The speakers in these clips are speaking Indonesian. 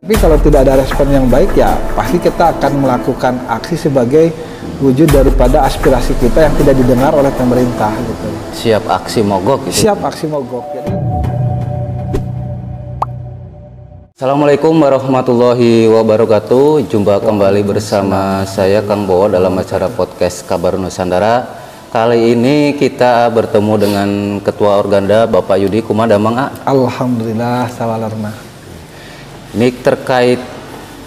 Tapi kalau tidak ada respon yang baik, ya pasti kita akan melakukan aksi sebagai wujud daripada aspirasi kita yang tidak didengar oleh pemerintah gitu. Siap aksi mogok gitu. Siap aksi mogok. Jadi... Assalamualaikum warahmatullahi wabarakatuh. Jumpa kembali bersama saya Kang Bowo dalam acara podcast Kabar Nusantara. Kali ini kita bertemu dengan Ketua Organda Bapak Yudi Kumadamang. Alhamdulillah sawalarna. Ini terkait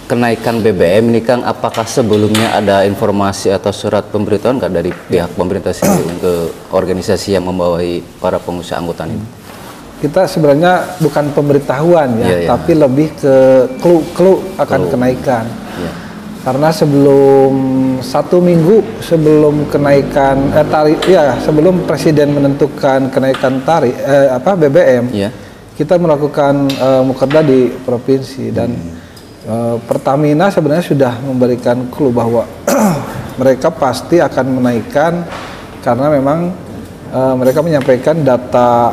kenaikan BBM ini Kang, apakah sebelumnya ada informasi atau surat pemberitahuan nggak dari pihak pemerintah sendiri ke organisasi yang membawahi para pengusaha angkutan ini? Kita sebenarnya bukan pemberitahuan ya, tapi lebih ke clue akan kenaikan. Karena sebelum 1 minggu sebelum kenaikan tarif sebelum Presiden menentukan kenaikan tarif BBM, kita melakukan mukerda di provinsi dan Pertamina sebenarnya sudah memberikan clue bahwa mereka pasti akan menaikkan karena memang mereka menyampaikan data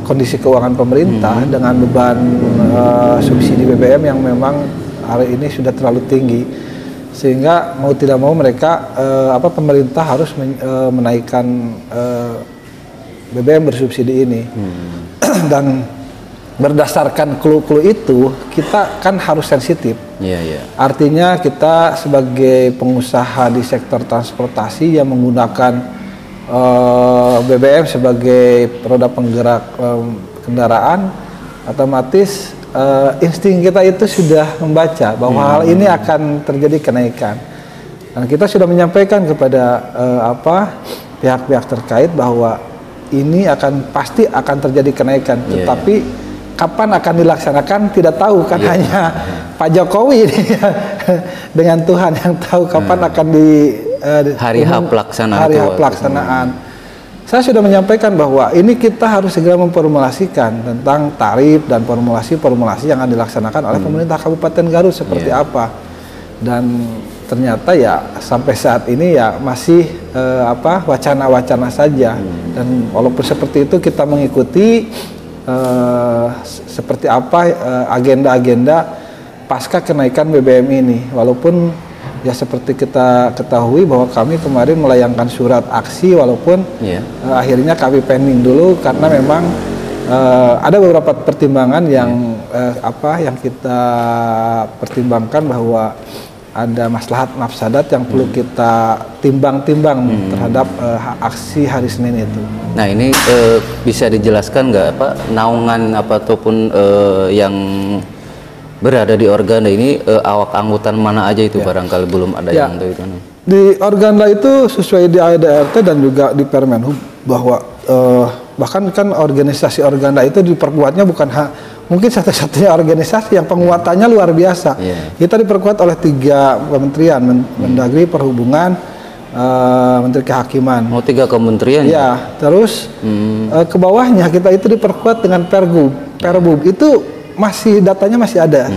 kondisi keuangan pemerintah dengan beban subsidi BBM yang memang hari ini sudah terlalu tinggi, sehingga mau tidak mau mereka pemerintah harus menaikkan BBM bersubsidi ini. Dan berdasarkan clue-clue itu kita kan harus sensitif. Artinya kita sebagai pengusaha di sektor transportasi yang menggunakan BBM sebagai roda penggerak kendaraan, otomatis insting kita itu sudah membaca bahwa hal ini akan terjadi kenaikan. Dan kita sudah menyampaikan kepada pihak-pihak terkait bahwa ini pasti akan terjadi kenaikan, tetapi kapan akan dilaksanakan tidak tahu kan, hanya Pak Jokowi dengan Tuhan yang tahu kapan akan hari H pelaksanaan. Saya sudah menyampaikan bahwa ini kita harus segera memformulasikan tentang tarif dan formulasi-formulasi yang akan dilaksanakan oleh pemerintah Kabupaten Garut seperti apa. Dan ternyata ya sampai saat ini ya masih wacana-wacana saja. Dan walaupun seperti itu kita mengikuti seperti apa agenda-agenda pasca kenaikan BBM ini. Walaupun ya seperti kita ketahui bahwa kami kemarin melayangkan surat aksi, walaupun akhirnya kami pending dulu karena memang ada beberapa pertimbangan yang yang kita pertimbangkan bahwa ada maslahat mafsadat yang perlu kita timbang-timbang terhadap aksi hari Senin itu. Nah ini bisa dijelaskan nggak naungan ataupun yang berada di Organda ini awak angkutan mana aja itu barangkali belum ada yang tahu itu. Di Organda itu sesuai di ADRT dan juga di Permenhub bahwa bahkan kan organisasi Organda itu diperkuatnya bukan mungkin satu-satunya organisasi yang penguatannya luar biasa. Kita diperkuat oleh 3 kementerian, Mendagri, Perhubungan, Menteri Kehakiman. 3 kementerian? Ya, terus ke bawahnya kita itu diperkuat dengan Perbub itu masih datanya masih ada.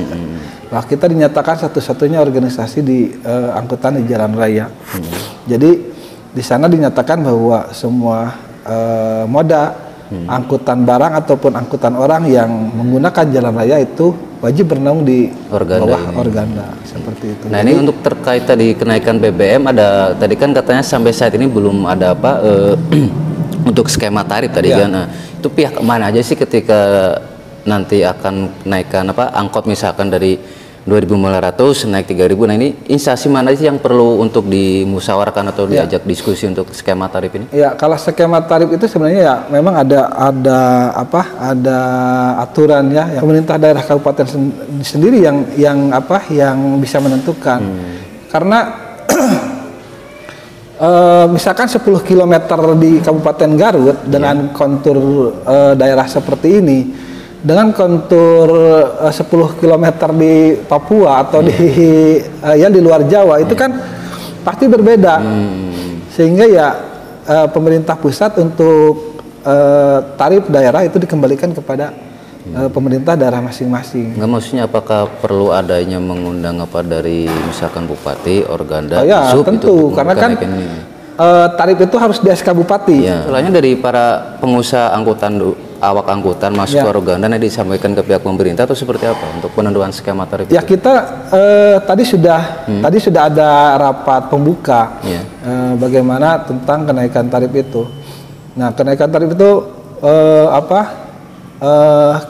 Nah, kita dinyatakan satu-satunya organisasi di angkutan di jalan raya. Jadi di sana dinyatakan bahwa semua moda angkutan barang ataupun angkutan orang yang menggunakan jalan raya itu wajib bernaung di bawah Organda seperti itu. Nah, jadi, ini untuk terkait tadi kenaikan BBM ada tadi kan katanya sampai saat ini belum ada untuk skema tarif tadi kan. Nah, itu pihak mana aja sih ketika nanti akan naikkan angkot misalkan dari 2.500 naik 3.000. Nah, ini instansi mana sih yang perlu untuk dimusyawarahkan atau diajak diskusi untuk skema tarif ini? Ya, kalau skema tarif itu sebenarnya ya memang ada aturan ya, yang pemerintah daerah kabupaten sendiri yang bisa menentukan. Karena misalkan 10 km di Kabupaten Garut dengan kontur daerah seperti ini, dengan kontur 10 km di Papua atau di luar Jawa itu kan pasti berbeda. Sehingga ya pemerintah pusat untuk tarif daerah itu dikembalikan kepada pemerintah daerah masing-masing. Nggak, maksudnya apakah perlu adanya mengundang dari misalkan Bupati, Organda, Sub tentu, karena kan tarif itu harus di SK Bupati. Soalnya dari para pengusaha angkutan awak angkutan masuk ke organda yang disampaikan ke pihak pemerintah atau seperti apa untuk penentuan skema tarif ya itu? Kita tadi sudah ada rapat pembuka bagaimana tentang kenaikan tarif itu. Nah, kenaikan tarif itu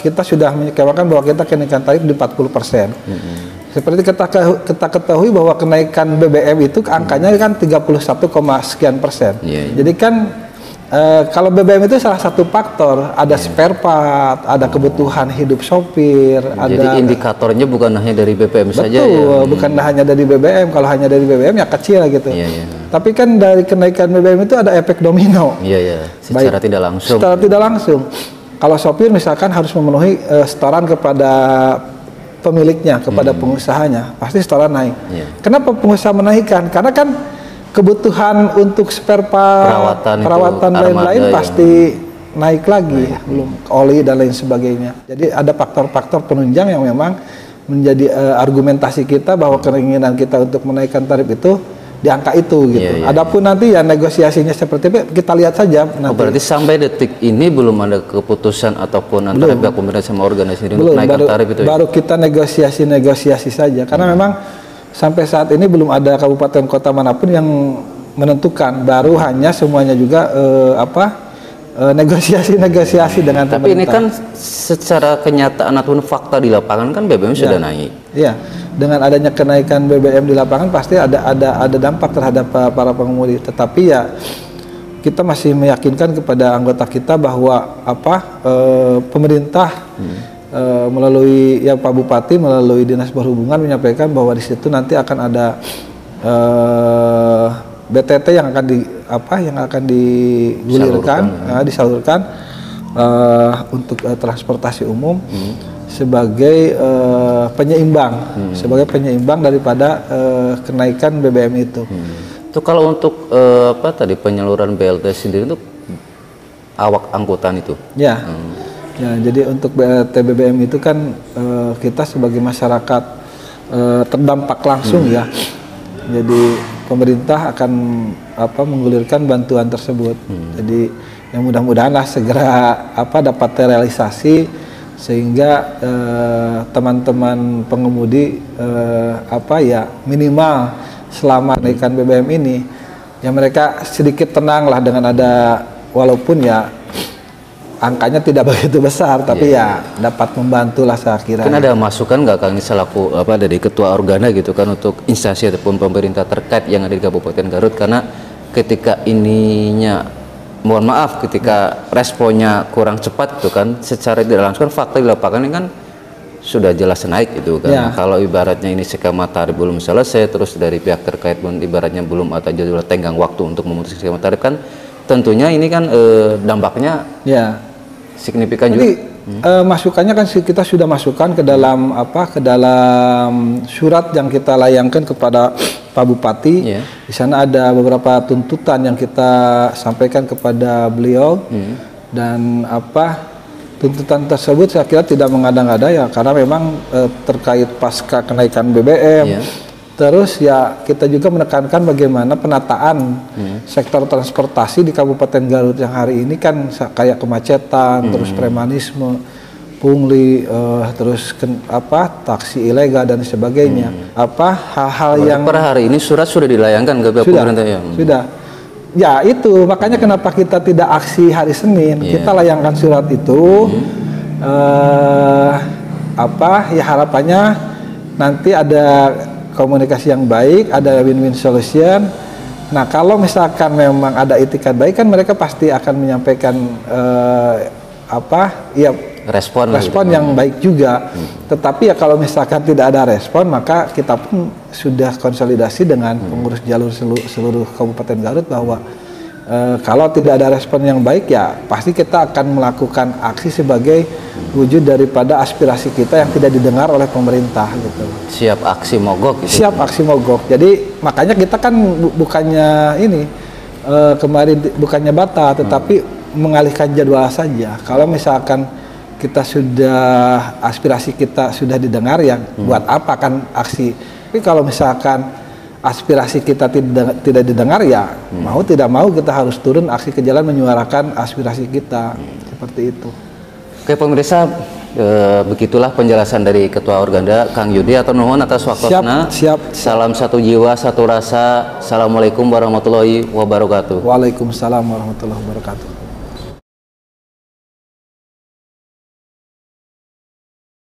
kita sudah menyepakati bahwa kita kenaikan tarif di 40%. Seperti kita ketahui bahwa kenaikan BBM itu angkanya kan 31,sekian%. Jadi kan kalau BBM itu salah satu faktor, ada spare part, ada kebutuhan hidup sopir. Jadi indikatornya bukan hanya dari BBM saja ya? Betul, bukan hanya dari BBM. Kalau hanya dari BBM ya kecil gitu. Tapi kan dari kenaikan BBM itu ada efek domino. Secara tidak langsung. Secara tidak langsung. Kalau sopir misalkan harus memenuhi setoran kepada pemiliknya, kepada pengusahanya, pasti setoran naik. Kenapa pengusaha menaikkan? Karena kan kebutuhan untuk spare part, perawatan lain-lain pasti naik lagi, belum oli dan lain sebagainya. Jadi ada faktor-faktor penunjang yang memang menjadi argumentasi kita bahwa keinginan kita untuk menaikkan tarif itu di angka itu gitu. Adapun nanti ya negosiasinya seperti itu kita lihat saja nanti. Berarti sampai detik ini belum ada keputusan ataupun antara pihak pemerintah sama organisasi untuk menaikkan tarif itu. Baru kita negosiasi saja karena memang sampai saat ini belum ada kabupaten kota manapun yang menentukan. Baru hanya semuanya juga negosiasi dengan tapi pemerintah. Ini kan secara kenyataan ataupun fakta di lapangan kan BBM sudah naik. Iya, dengan adanya kenaikan BBM di lapangan pasti ada dampak terhadap para pengemudi. Tetapi ya kita masih meyakinkan kepada anggota kita bahwa pemerintah melalui Pak Bupati melalui Dinas Perhubungan menyampaikan bahwa di situ nanti akan ada BTT yang akan digulirkan, disalurkan untuk transportasi umum sebagai penyeimbang daripada kenaikan BBM itu. Itu kalau untuk penyaluran BLT sendiri itu awak angkutan itu? Ya, jadi untuk BLT BBM itu kan kita sebagai masyarakat terdampak langsung ya. Jadi pemerintah akan menggulirkan bantuan tersebut. Jadi yang mudah-mudahan segera dapat terrealisasi sehingga teman-teman pengemudi minimal selama kenaikan BBM ini ya mereka sedikit tenang lah dengan ada walaupun ya angkanya tidak begitu besar tapi ya dapat membantu lah saya kira. Kan ada masukan nggak Kang selaku dari ketua organa gitu kan untuk instansi ataupun pemerintah terkait yang ada di Kabupaten Garut karena ketika ketika responnya kurang cepat itu kan secara tidak langsung fakta di lapangan ini kan sudah jelas naik itu kan. Kalau ibaratnya ini skema tarif belum selesai terus dari pihak terkait pun ibaratnya belum atau jadwal tenggang waktu untuk memutuskan skema tarif kan tentunya ini kan dampaknya signifikan juga. Masukannya kan kita sudah masukkan ke dalam surat yang kita layangkan kepada Pak Bupati. Di sana ada beberapa tuntutan yang kita sampaikan kepada beliau dan tuntutan tersebut saya kira tidak mengada-ngada ya karena memang terkait pasca kenaikan BBM. Terus ya kita juga menekankan bagaimana penataan sektor transportasi di Kabupaten Garut yang hari ini kan kayak kemacetan, terus premanisme, pungli, terus taksi ilegal dan sebagainya. Hal-hal yang per hari ini surat sudah dilayangkan ke pemerintah ya? Sudah. Ya itu makanya kenapa kita tidak aksi hari Senin, kita layangkan surat itu. Ya harapannya nanti ada komunikasi yang baik, ada win-win solution. Nah, kalau misalkan memang ada itikat baik kan mereka pasti akan menyampaikan respon yang baik juga. Tetapi ya kalau misalkan tidak ada respon, maka kita pun sudah konsolidasi dengan pengurus jalur seluruh Kabupaten Garut bahwa kalau tidak ada respon yang baik ya pasti kita akan melakukan aksi sebagai wujud daripada aspirasi kita yang tidak didengar oleh pemerintah gitu. Siap aksi mogok gitu. Siap aksi mogok. Jadi makanya kita kan bukannya kemarin bukannya batal tetapi mengalihkan jadwal saja. Kalau misalkan kita sudah aspirasi kita sudah didengar ya buat apa kan aksi. Tapi kalau misalkan aspirasi kita tidak didengar ya mau tidak mau kita harus turun aksi ke jalan menyuarakan aspirasi kita seperti itu. Oke pemirsa, begitulah penjelasan dari Ketua Organda Kang Yudi, atau nuhun atas waktunya. Siap. Salam satu jiwa, satu rasa. Assalamualaikum warahmatullahi wabarakatuh. Waalaikumsalam warahmatullahi wabarakatuh.